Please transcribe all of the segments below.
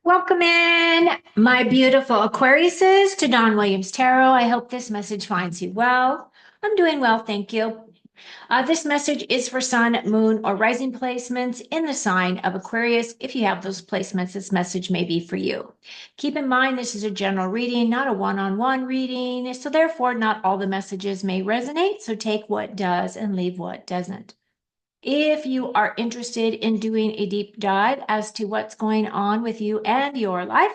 Welcome in, my beautiful Aquariuses, to Don Williams Tarot. I hope this message finds you well. I'm doing well, thank you. This message is for sun, moon, or rising placements in the sign of Aquarius. If you have those placements, this message may be for you. Keep in mind, this is a general reading, not a one-on-one reading, so therefore not all the messages may resonate, so take what does and leave what doesn't. If you are interested in doing a deep dive as to what's going on with you and your life,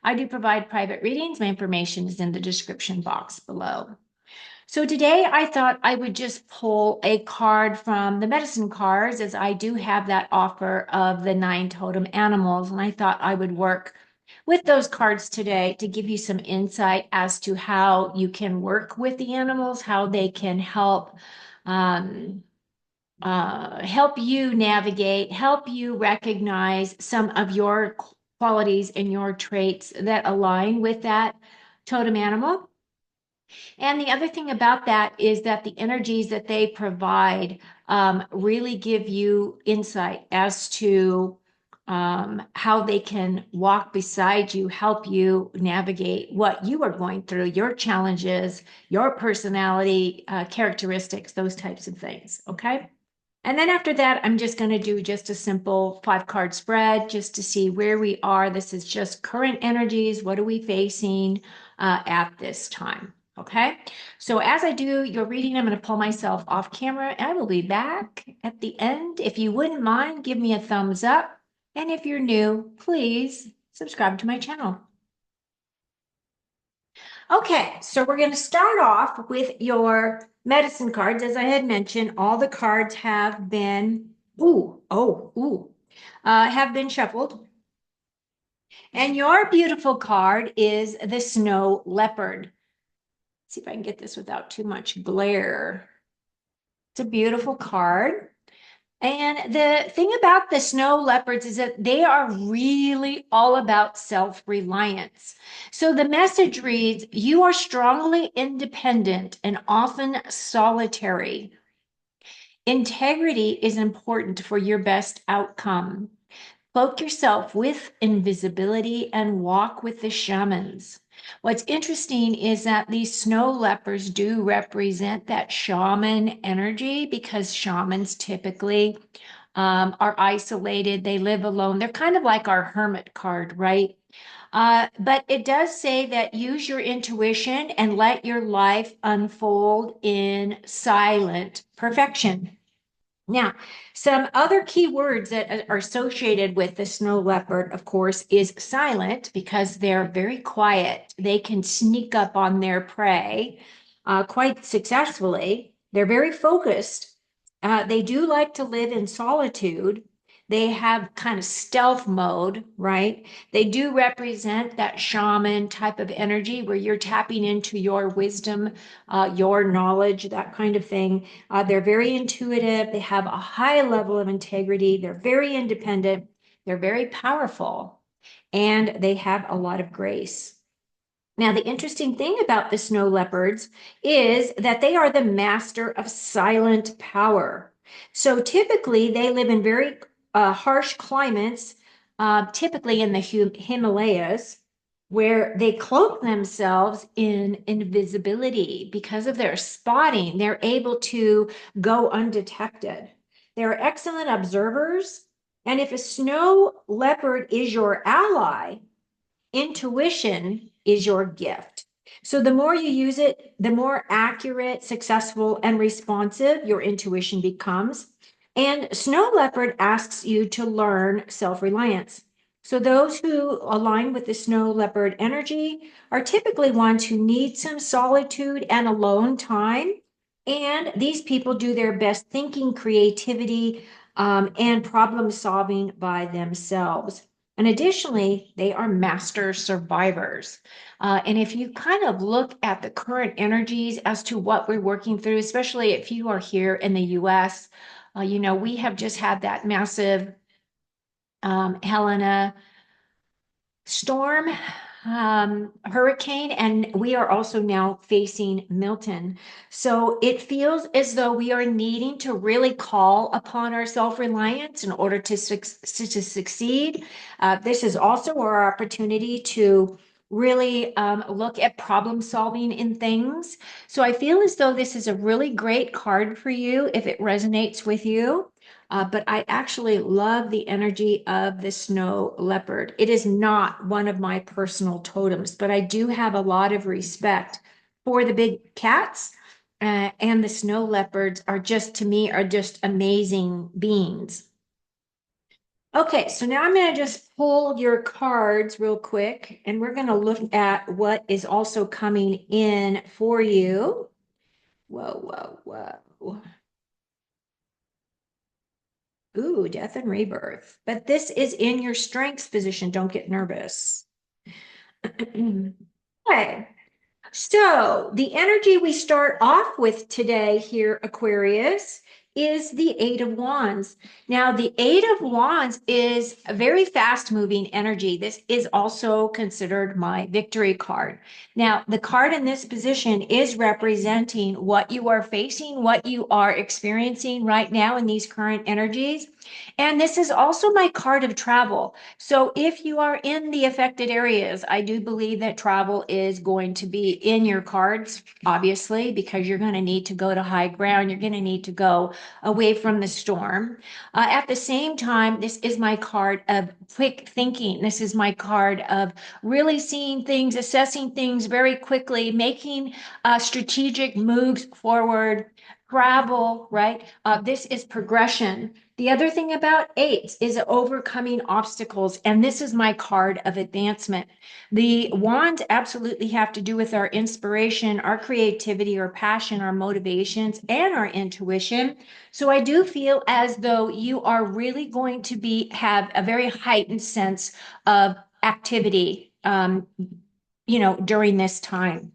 I do provide private readings. My information is in the description box below. So today I thought I would just pull a card from the medicine cards, as I do have that offer of the 9 totem animals. And I thought I would work with those cards today to give you some insight as to how you can work with the animals, how they can um, help you navigate, help you recognize some of your qualities and your traits that align with that totem animal. And the other thing about that is that the energies that they provide really give you insight as to how they can walk beside you, help you navigate what you are going through, your challenges, your personality characteristics, those types of things. Okay. And then after that, I'm just going to do just a simple 5-card spread just to see where we are. This is just current energies. What are we facing at this time? Okay. So as I do your reading, I'm going to pull myself off camera. I will be back at the end. If you wouldn't mind, give me a thumbs up. And if you're new, please subscribe to my channel. Okay, so we're going to start off with your medicine cards. As I had mentioned, all the cards have been, have been shuffled. And your beautiful card is the Snow Leopard. Let's see if I can get this without too much glare. It's a beautiful card. And the thing about the snow leopards is that they are really all about self-reliance. So the message reads, you are strongly independent and often solitary. Integrity is important for your best outcome. Cloak yourself with invisibility and walk with the shamans. What's interesting is that these snow leopards do represent that shaman energy, because shamans typically are isolated. They live alone. They're kind of like our hermit card, right? But it does say that use your intuition and let your life unfold in silent perfection. Now, some other key words that are associated with the snow leopard, of course, is silent, because they're very quiet. They can sneak up on their prey quite successfully. They're very focused. They do like to live in solitude. They have kind of stealth mode, right? They do represent that shaman type of energy where you're tapping into your wisdom, your knowledge, that kind of thing. They're very intuitive. They have a high level of integrity. They're very independent. They're very powerful, and they have a lot of grace. Now, the interesting thing about the snow leopards is that they are the master of silent power. So typically, they live in very harsh climates, typically in the Himalayas, where they cloak themselves in invisibility. Because of their spotting, they're able to go undetected. They're excellent observers. And if a snow leopard is your ally, intuition is your gift. So the more you use it, the more accurate, successful, and responsive your intuition becomes. And Snow Leopard asks you to learn self-reliance. So those who align with the Snow Leopard energy are typically ones who need some solitude and alone time. And these people do their best thinking, creativity, and problem solving by themselves. And additionally, they are master survivors. And if you kind of look at the current energies as to what we're working through, especially if you are here in the US, we have just had that massive Helena storm. hurricane, and we are also now facing Milton. So it feels as though we are needing to really call upon our self-reliance in order to succeed. This is also our opportunity to really look at problem solving in things. So I feel as though this is a really great card for you if it resonates with you. But I actually love the energy of the snow leopard. It is not one of my personal totems, but I do have a lot of respect for the big cats. And the snow leopards are just, to me, are just amazing beings. Okay, so now I'm going to just pull your cards real quick, and we're going to look at what is also coming in for you. Whoa, whoa, whoa. Ooh, death and rebirth. But this is in your strengths position. Don't get nervous. Okay. So, the energy we start off with today here, Aquarius, is the Eight of Wands. Now, the Eight of Wands is a very fast moving energy. This is also considered my victory card. Now, the card in this position is representing what you are facing, what you are experiencing right now in these current energies. And this is also my card of travel. So if you are in the affected areas, I do believe that travel is going to be in your cards, obviously, because you're going to need to go to high ground. You're going to need to go away from the storm. At the same time, this is my card of quick thinking. This is my card of really seeing things, assessing things very quickly, making strategic moves forward. Travel, right? This is progression. The other thing about eights is overcoming obstacles, and this is my card of advancement. The wands absolutely have to do with our inspiration, our creativity, our passion, our motivations, and our intuition. So I do feel as though you are really going to have a very heightened sense of activity, during this time.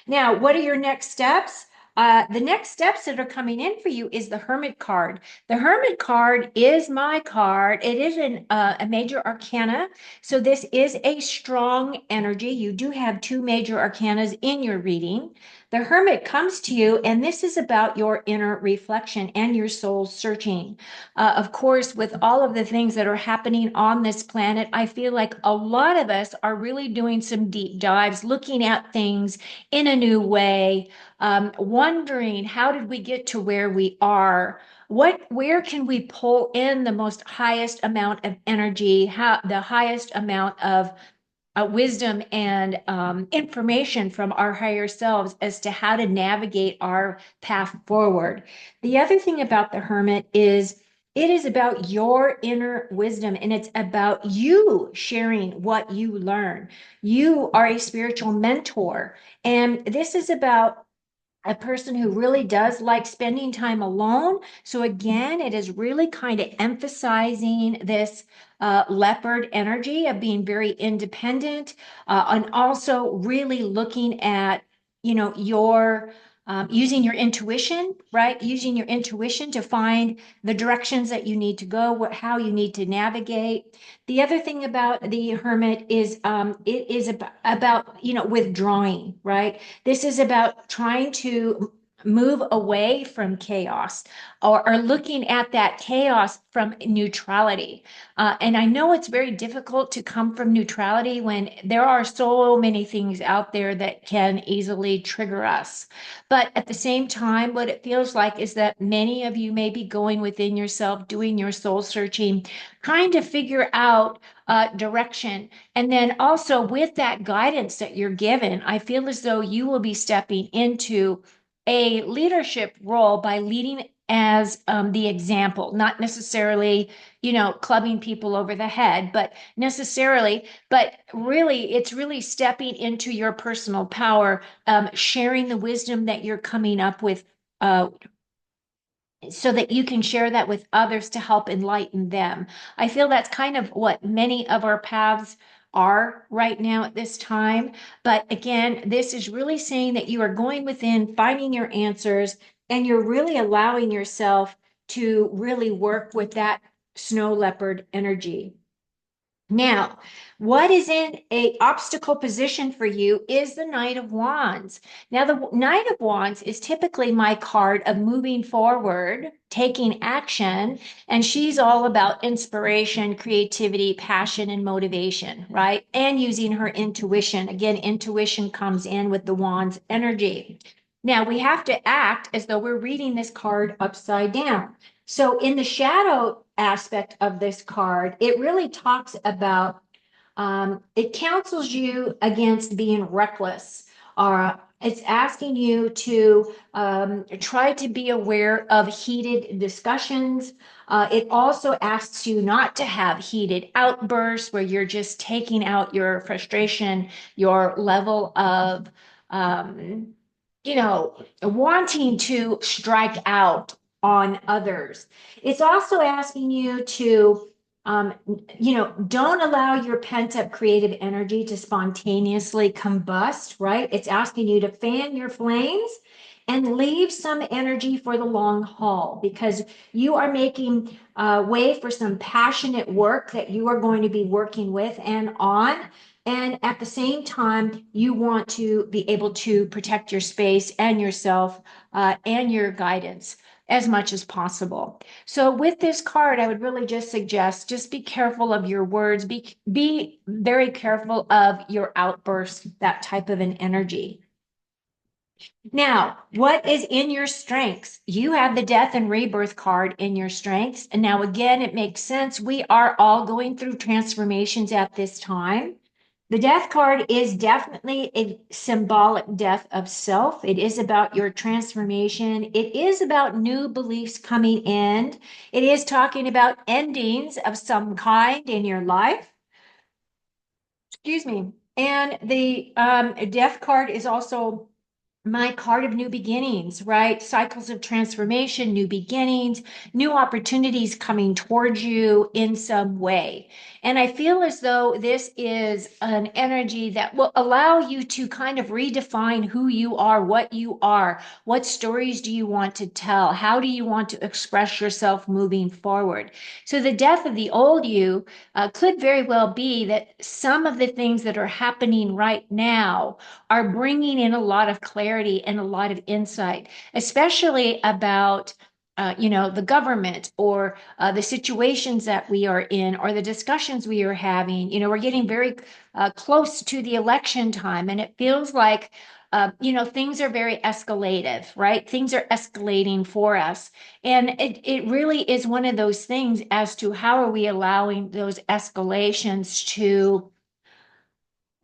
Now, what are your next steps? The next steps that are coming in for you is the Hermit card. The Hermit card is my card. It is a major arcana. So this is a strong energy. You do have two major arcanas in your reading. The Hermit comes to you, and this is about your inner reflection and your soul searching. Of course, with all of the things that are happening on this planet, I feel like a lot of us are really doing some deep dives, looking at things in a new way, wondering how did we get to where we are? Where can we pull in the most highest amount of energy, the highest amount of wisdom and information from our higher selves as to how to navigate our path forward. The other thing about the hermit is it is about your inner wisdom, and it's about you sharing what you learn. You are a spiritual mentor, and this is about a person who really does like spending time alone. So again, it is really kind of emphasizing this leopard energy of being very independent, and also really looking at, your using your intuition, right? Using your intuition to find the directions that you need to go, how you need to navigate. The other thing about the hermit is it is about, withdrawing, right? This is about trying to move away from chaos, or looking at that chaos from neutrality. And I know it's very difficult to come from neutrality when there are so many things out there that can easily trigger us. But at the same time, what it feels like is that many of you may be going within yourself, doing your soul searching, trying to figure out direction. And then also with that guidance that you're given, I feel as though you will be stepping into a leadership role by leading as the example, not necessarily, clubbing people over the head, but really, it's really stepping into your personal power, sharing the wisdom that you're coming up with, so that you can share that with others to help enlighten them. I feel that's kind of what many of our paths are right now at this time. But again, this is really saying that you are going within, finding your answers, and you're really allowing yourself to really work with that snow leopard energy. Now, what is in a obstacle position for you is the Knight of Wands. Now, the Knight of Wands is typically my card of moving forward, taking action, and she's all about inspiration, creativity, passion, and motivation, right? And using her intuition. Again, intuition comes in with the Wands energy. Now, we have to act as though we're reading this card upside down. So in the shadow aspect of this card, it really talks about, it counsels you against being reckless. It's asking you to try to be aware of heated discussions. It also asks you not to have heated outbursts where you're just taking out your frustration, your level of, um, wanting to strike out on others. It's also asking you to, don't allow your pent up creative energy to spontaneously combust, right? It's asking you to fan your flames and leave some energy for the long haul because you are making way for some passionate work that you are going to be working with and on. And at the same time, you want to be able to protect your space and yourself and your guidance as much as possible. So with this card, I would really just suggest just be careful of your words, be very careful of your outbursts, that type of an energy. Now, what is in your strengths? You have the death and rebirth card in your strengths. And now, again, it makes sense. We are all going through transformations at this time. The death card is definitely a symbolic death of self. It is about your transformation. It is about new beliefs coming in. It is talking about endings of some kind in your life. Excuse me. And the death card is also my card of new beginnings, right? Cycles of transformation, new beginnings, new opportunities coming towards you in some way. And I feel as though this is an energy that will allow you to kind of redefine who you are, what stories do you want to tell, how do you want to express yourself moving forward. So the death of the old you could very well be that some of the things that are happening right now are bringing in a lot of clarity and a lot of insight, especially about the government or the situations that we are in or the discussions we are having. We're getting very close to the election time, and it feels like things are very escalative, right? Things are escalating for us. And it really is one of those things as to how are we allowing those escalations to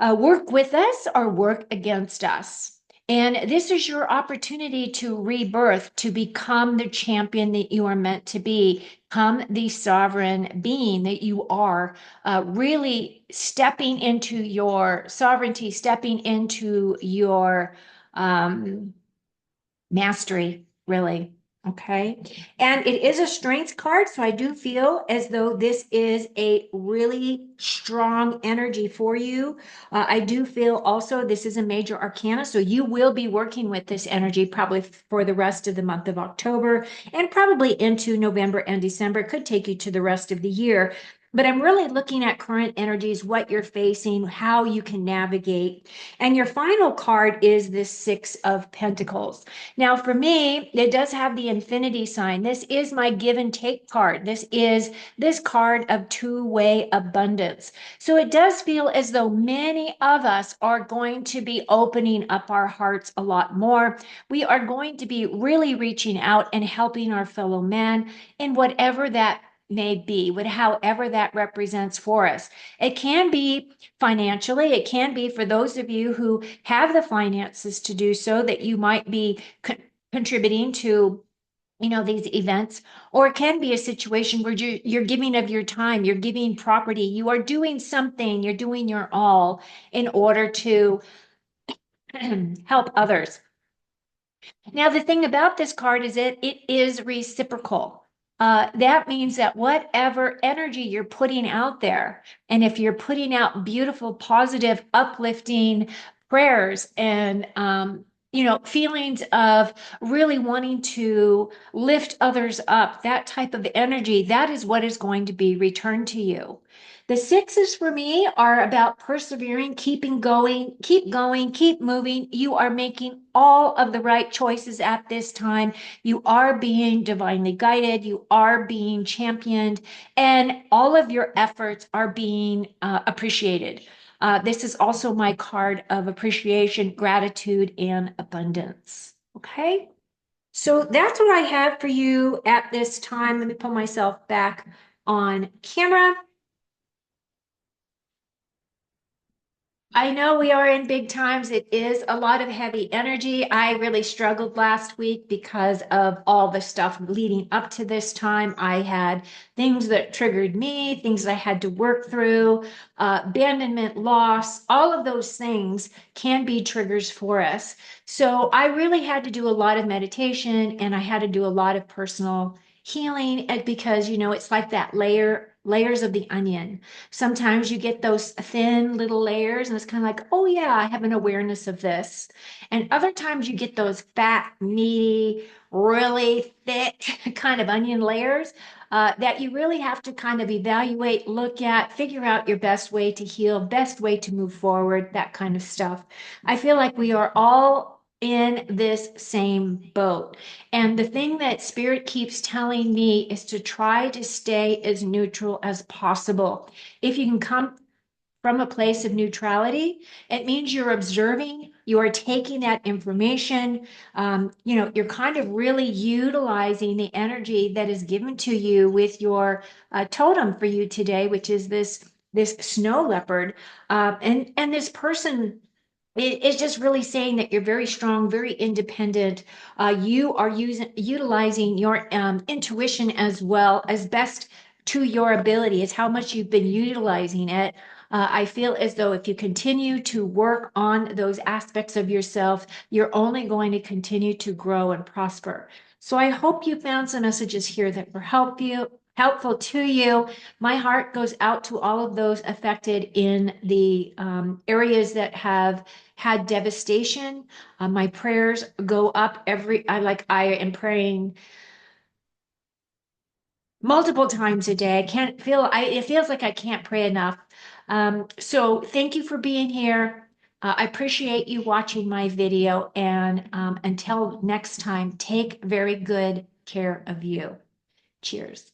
work with us or work against us. And this is your opportunity to rebirth, to become the champion that you are meant to be, become the sovereign being that you are, really stepping into your sovereignty, stepping into your mastery, really. Okay. And it is a strength card. So I do feel as though this is a really strong energy for you. I do feel also this is a major arcana. So you will be working with this energy probably for the rest of the month of October and probably into November and December. It could take you to the rest of the year. But I'm really looking at current energies, what you're facing, how you can navigate. And your final card is this Six of Pentacles. Now, for me, it does have the infinity sign. This is my give and take card. This is this card of two-way abundance. So it does feel as though many of us are going to be opening up our hearts a lot more. We are going to be really reaching out and helping our fellow man in whatever that may be, however that represents for us. It can be financially, it can be for those of you who have the finances to do so, that you might be contributing to these events, or it can be a situation where you're giving of your time, you're giving property, you are doing something, you're doing your all in order to help others. Now, the thing about this card is it is reciprocal. That means that whatever energy you're putting out there, and if you're putting out beautiful, positive, uplifting prayers and feelings of really wanting to lift others up, that type of energy, that is what is going to be returned to you. The sixes for me are about persevering, keep going, keep moving. You are making all of the right choices at this time. You are being divinely guided. You are being championed, and all of your efforts are being appreciated. This is also my card of appreciation, gratitude, and abundance. Okay. So that's what I have for you at this time. Let me put myself back on camera. I know we are in big times. It is a lot of heavy energy. I really struggled last week because of all the stuff leading up to this time. I had things that triggered me, things I had to work through, abandonment, loss, all of those things can be triggers for us. So I really had to do a lot of meditation and I had to do a lot of personal healing because, it's like that layers of the onion. Sometimes you get those thin little layers, and it's kind of like, oh, yeah, I have an awareness of this. And other times you get those fat, meaty, really thick kind of onion layers that you really have to kind of evaluate, look at, figure out your best way to heal, best way to move forward, that kind of stuff. I feel like we are all in this same boat. And the thing that Spirit keeps telling me is to try to stay as neutral as possible. If you can come from a place of neutrality, it means you're observing, you are taking that information, you're kind of really utilizing the energy that is given to you with your totem for you today, which is this snow leopard, and this person it's just really saying that you're very strong, very independent. You are utilizing your intuition as well as best to your ability. Is how much you've been utilizing it. I feel as though if you continue to work on those aspects of yourself, you're only going to continue to grow and prosper. So I hope you found some messages here that were helpful to you. My heart goes out to all of those affected in the areas that have had devastation. My prayers go up I am praying multiple times a day. I can't feel I it feels like I can't pray enough. So thank you for being here. I appreciate you watching my video, and until next time, take very good care of you. Cheers.